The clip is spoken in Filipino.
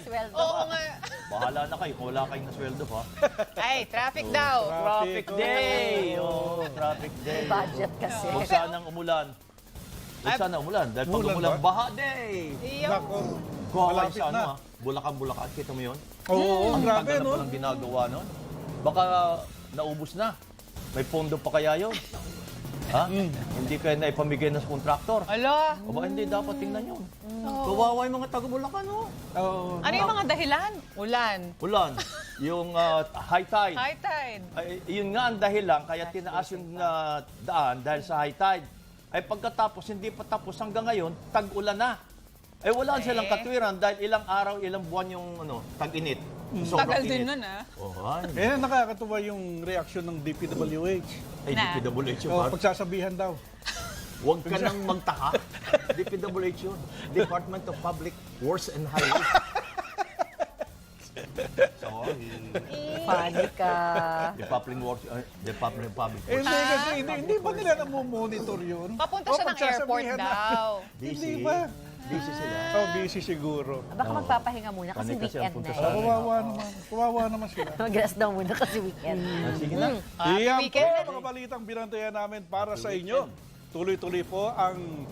sweldo. Oo nga. Bahala na kayo kung wala kayong nasweldo, ha? Ay, traffic daw. Traffic day! Oh, traffic day. Budget kasi. Huwag sanang umulan. Huwag sanang umulan. Dahil pag Umulan umulan, ba? baha day! Iyo. Nako. Kuha Malapit sa ano, na. ha? Bulacan. Kita mo yun? Oo, Ang grabe, tagal na no? palang ginagawa nun. Baka naubos na. May pondo pa kaya yun? Ha? Hindi kayo na ipamigay ng kontraktor. Ala. O ba, hindi dapat tingnan yun. Kawawa yung mga taga-Bulacan, oh. Oo. Ano yung mga dahilan? Ulan. Ulan. Yung high tide. High tide. Ay, yun nga ang dahilan kaya tinaas yung daan dahil sa high tide. Ay pagkatapos, hindi pa tapos hanggang ngayon, tag-ulan na. Ay wala silang katwiran dahil ilang araw, ilang buwan yung tag-init. Sobrang Tagal din init. nun, ah. Oh, ay. Kaya nakakatuwa yung reaksyon ng DPWH. Ay, Na. DPWH yun. Oh, pagsasabihan daw. Huwag ka nang magtaka. DPWH yun. Department of Public Works and Highways. Sorry. Funny ka. Department of Works, Department of Public Eh, Works. hindi kasi, hindi ba nila namumonitor yun? Papunta O, siya ng airport pagsasabihan na. daw. Hindi ba? Busy sila. Oh, busy siguro. Baka magpapahinga muna kasi Panay kasi ang weekend punta na sa- eh. Kawawa naman. Kawawa naman sila. Mag-rest daw muna kasi weekend. Sige na. Happy Iyan po weekend. mga balitang binantayan namin para sa inyo. Tuloy-tuloy po ang